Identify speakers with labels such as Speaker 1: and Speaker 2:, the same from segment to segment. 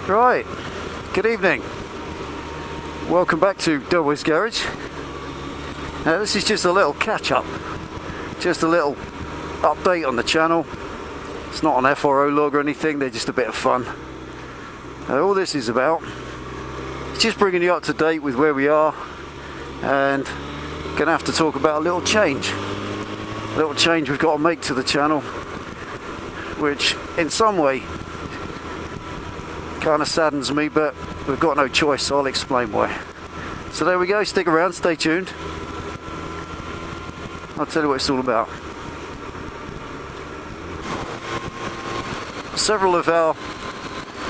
Speaker 1: Right, good evening. Welcome back to Delboy's Garage. Now this is just a little catch-up, just a little update on the channel. It's not an FRO log or anything, they're just a bit of fun. All this is about is just bringing you up to date with where we are, and gonna have to talk about a little change we've got to make to the channel, which in some way kind of saddens me, but we've got no choice, so I'll explain why. So there we go, stick around, stay tuned. I'll tell you what it's all about. Several of our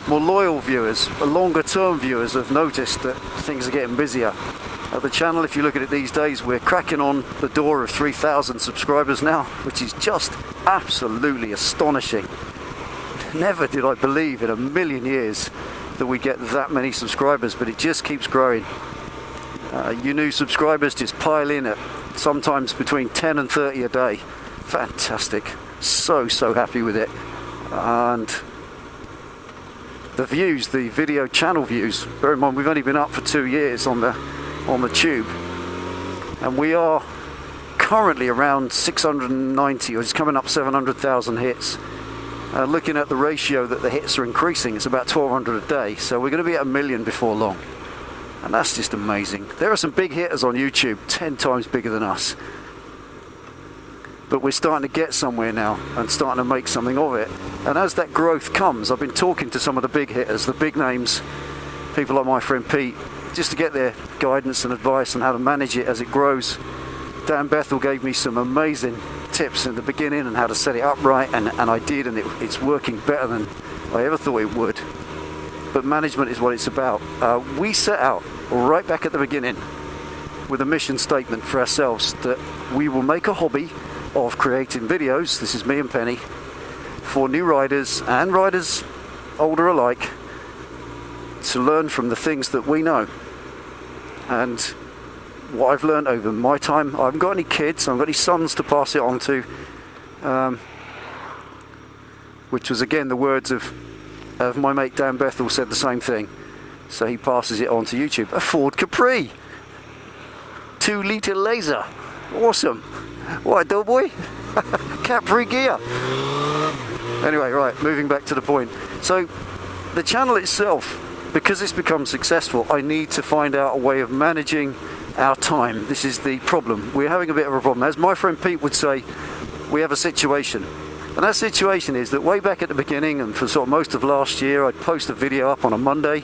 Speaker 1: more loyal viewers, longer term viewers, have noticed that things are getting busier at the channel. If you look at it these days, we're cracking on the door of 3,000 subscribers now, which is just absolutely astonishing. Never did I believe in a million years that we get that many subscribers, but it just keeps growing. You new subscribers just pile in at sometimes between 10 and 30 a day. Fantastic. So happy with it. And the views, the video channel views, bear in mind we've only been up for 2 years on the tube, and we are currently around 690, or it's coming up 700,000 hits. Looking at the ratio that the hits are increasing, it's about 1,200 a day, so we're going to be at 1 million before long, and that's just amazing. There are some big hitters on YouTube, 10 times bigger than us, but we're starting to get somewhere now and starting to make something of it. And as that growth comes, I've been talking to some of the big hitters, the big names, people like my friend Pete, just to get their guidance and advice on how to manage it as it grows. Dan Bethel gave me some amazing tips in the beginning and how to set it up right, and I did, and it's working better than I ever thought it would. But management is what it's about. We set out right back at the beginning with a mission statement for ourselves that we will make a hobby of creating videos, this is me and Penny, for new riders and riders older alike, to learn from the things that we know. And what I've learned over my time, I haven't got any kids, I haven't got any sons to pass it on to, which was again the words of my mate Dan Bethel, said the same thing, so he passes it on to YouTube. A Ford Capri 2-litre laser, awesome. What, Delboy? Capri gear. Anyway, right, moving back to the point. So the channel itself, because it's become successful, I need to find out a way of managing our time. This is the problem. We're having a bit of a problem. As my friend Pete would say, we have a situation. And that situation is that way back at the beginning, and for sort of most of last year, I'd post a video up on a Monday,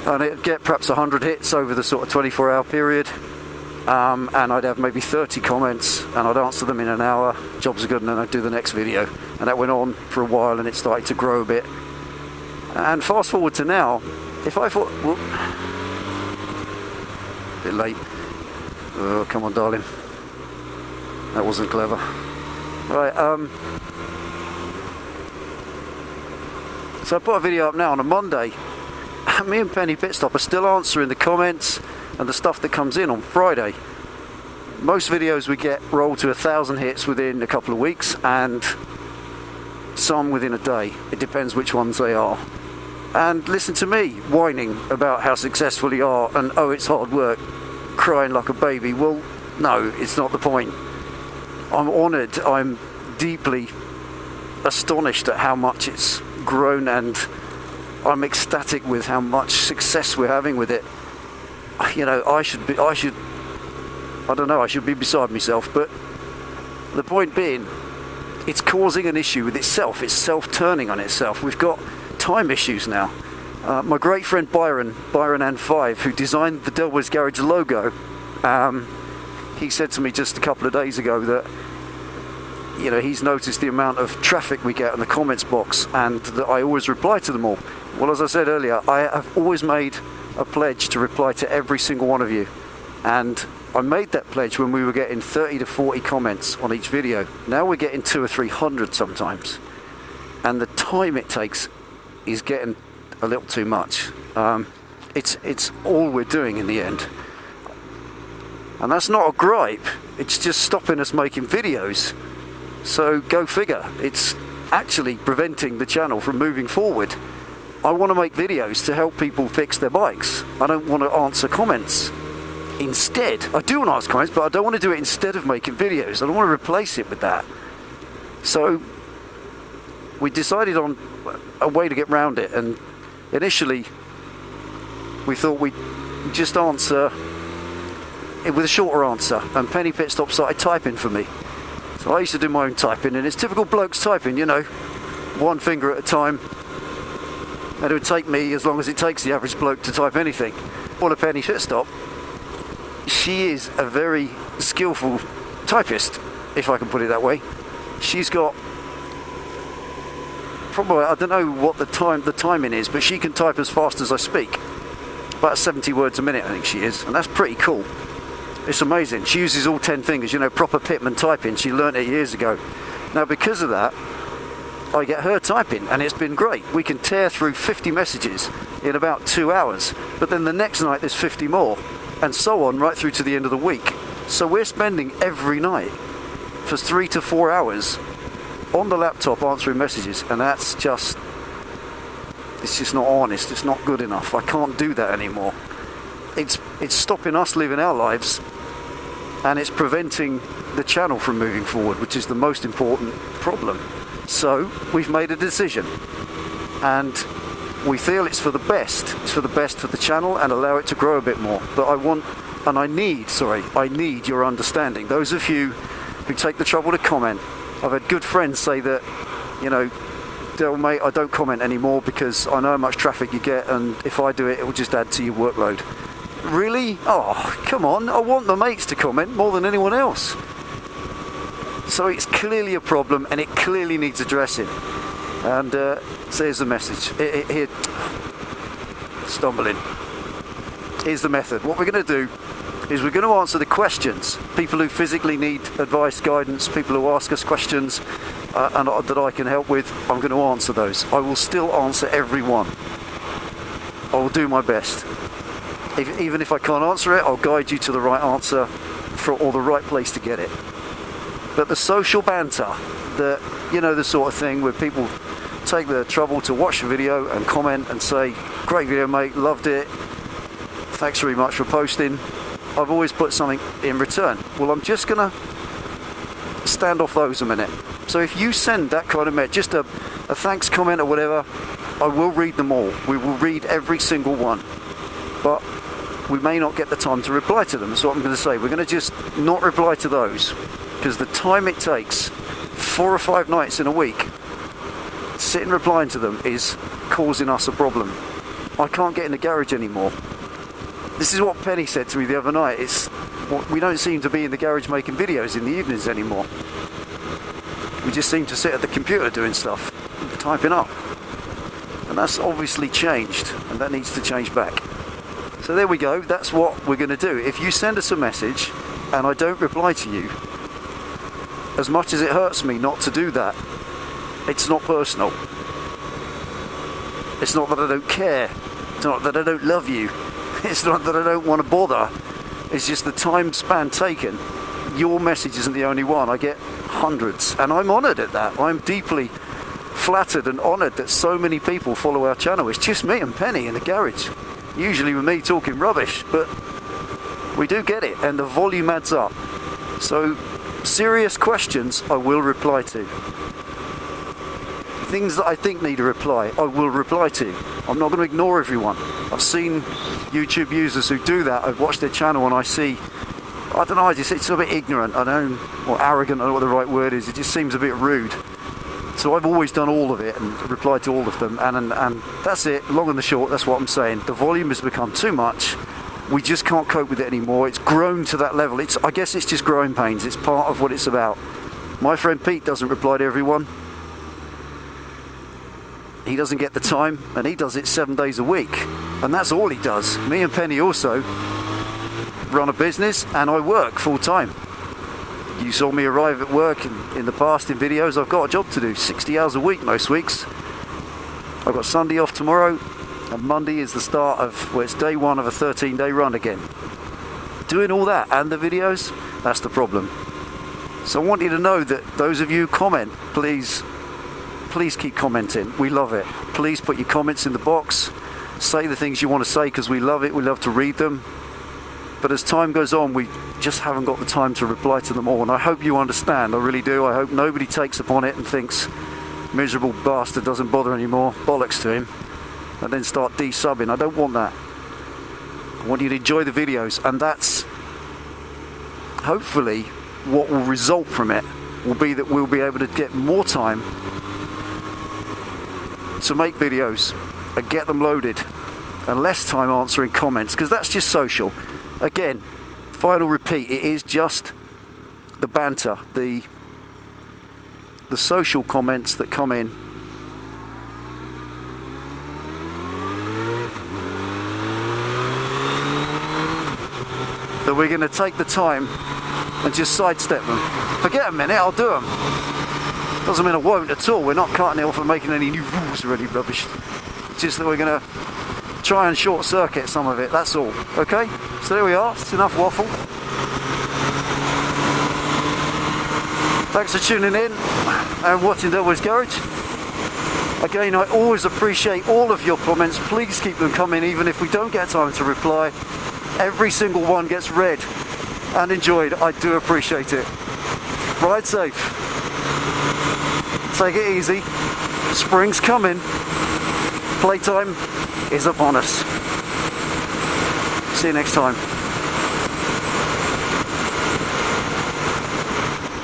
Speaker 1: and it'd get perhaps 100 hits over the sort of 24-hour period. And I'd have maybe 30 comments, and I'd answer them in an hour. Jobs are good, and then I'd do the next video. And that went on for a while, and it started to grow a bit. And fast forward to now, if I thought, well, a bit late. Oh, come on, darling. That wasn't clever. Right, so I put a video up now on a Monday. Me and Penny Pitstop are still answering the comments and the stuff that comes in on Friday. Most videos we get roll to 1,000 hits within a couple of weeks, and some within a day. It depends which ones they are. And listen to me whining about how successful you are and oh, it's hard work, crying like a baby. Well, no, it's not the point. I'm honoured, I'm deeply astonished at how much it's grown, and I'm ecstatic with how much success we're having with it. You know, I should be beside myself, but the point being, it's causing an issue with itself. It's self-turning on itself. We've got time issues now. My great friend Byron N5, who designed the Delboy's Garage logo, he said to me just a couple of days ago that, you know, he's noticed the amount of traffic we get in the comments box, and that I always reply to them all. Well, as I said earlier, I have always made a pledge to reply to every single one of you, and I made that pledge when we were getting 30 to 40 comments on each video. Now we're getting 200 or 300 sometimes, and the time it takes is getting a little too much. It's all we're doing in the end, and that's not a gripe, it's just stopping us making videos. So go figure, it's actually preventing the channel from moving forward. I want to make videos to help people fix their bikes. I don't want to answer comments. Instead, I do want to answer comments, but I don't want to do it instead of making videos. I don't want to replace it with that. So we decided on a way to get around it, and initially we thought we'd just answer it with a shorter answer, and Penny Pitstop started typing for me. So I used to do my own typing, and it's typical blokes typing, you know, one finger at a time, and it would take me as long as it takes the average bloke to type anything. On a Penny Pitstop, she is a very skillful typist, if I can put it that way. She's got probably, I don't know what the timing is, but she can type as fast as I speak. About 70 words a minute, I think she is, and that's pretty cool. It's amazing. She uses all 10 fingers, you know, proper Pitman typing. She learnt it years ago. Now, because of that, I get her typing, and it's been great. We can tear through 50 messages in about 2 hours, but then the next night there's 50 more, and so on right through to the end of the week. So we're spending every night for 3 to 4 hours on the laptop answering messages, and that's just, it's just not honest. It's not good enough. I can't do that anymore. It's stopping us living our lives, and it's preventing the channel from moving forward, which is the most important problem. So we've made a decision, and we feel it's for the best. It's for the best for the channel and allow it to grow a bit more. But I need your understanding. Those of you who take the trouble to comment, I've had good friends say that, you know, Del, mate, I don't comment anymore because I know how much traffic you get, and if I do it, it will just add to your workload. Really? Oh, come on. I want the mates to comment more than anyone else. So it's clearly a problem, and it clearly needs addressing. And so here's the message. Here, stumbling. Here's the method. What we're going to do is we're going to answer the questions. People who physically need advice, guidance, people who ask us questions and that I can help with, I'm going to answer those. I will still answer every one. I will do my best. Even if I can't answer it, I'll guide you to the right answer or the right place to get it. But the social banter, you know, the sort of thing where people take the trouble to watch the video and comment and say, great video mate, loved it, thanks very much for posting, I've always put something in return. Well, I'm just going to stand off those a minute. So if you send that kind of message, just a thanks comment or whatever, I will read them all. We will read every single one. But we may not get the time to reply to them. That's what I'm going to say. We're going to just not reply to those, because the time it takes, 4 or 5 nights in a week, sitting replying to them is causing us a problem. I can't get in the garage anymore. This is what Penny said to me the other night. We don't seem to be in the garage making videos in the evenings anymore. We just seem to sit at the computer doing stuff, typing up. And that's obviously changed, and that needs to change back. So there we go, that's what we're going to do. If you send us a message and I don't reply to you, as much as it hurts me not to do that, it's not personal. It's not that I don't care. It's not that I don't love you. It's not that I don't want to bother. It's just the time span taken. Your message isn't the only one. I get hundreds, and I'm honoured at that. I'm deeply flattered and honoured that so many people follow our channel. It's just me and Penny in the garage. Usually with me talking rubbish, but we do get it, and the volume adds up. So serious questions I will reply to. Things that I think need a reply, I will reply to. I'm not going to ignore everyone. I've seen YouTube users who do that. I've watched their channel and I see, I don't know, it's a bit ignorant, I don't, or arrogant, I don't know what the right word is. It just seems a bit rude. So I've always done all of it and replied to all of them, and that's it, long and the short, that's what I'm saying. The volume has become too much. We just can't cope with it anymore. It's grown to that level. I guess it's just growing pains. It's part of what it's about. My friend Pete doesn't reply to everyone. He doesn't get the time, and he does it 7 days a week. And that's all he does. Me and Penny also run a business, and I work full time. You saw me arrive at work in the past in videos. I've got a job to do, 60 hours a week most weeks. I've got Sunday off tomorrow, and Monday is the start of, well, it's day 1 of a 13-day run again. Doing all that and the videos, that's the problem. So I want you to know that those of you who comment, please please keep commenting. We love it. Please put your comments in the box. Say the things you want to say, because we love it. We love to read them. But as time goes on, we just haven't got the time to reply to them all. And I hope you understand. I really do. I hope nobody takes upon it and thinks, miserable bastard doesn't bother anymore. Bollocks to him. And then start desubbing. I don't want that. I want you to enjoy the videos. And that's hopefully what will result from it. Will be that we'll be able to get more time to make videos and get them loaded, and less time answering comments, because that's just social. Again, final repeat, it is just the banter, the social comments that come in. That we're going to take the time and just sidestep them. Forget a minute, I'll do them. Doesn't mean I won't at all. We're not cutting it off and making any new rules or any rubbish. It's just that we're going to try and short circuit some of it, that's all. Okay? So there we are, it's enough waffle. Thanks for tuning in and watching Delboy's Garage. Again, I always appreciate all of your comments. Please keep them coming, even if we don't get time to reply. Every single one gets read and enjoyed. I do appreciate it. Ride safe. Take it easy. Spring's coming. Playtime is upon us. See you next time.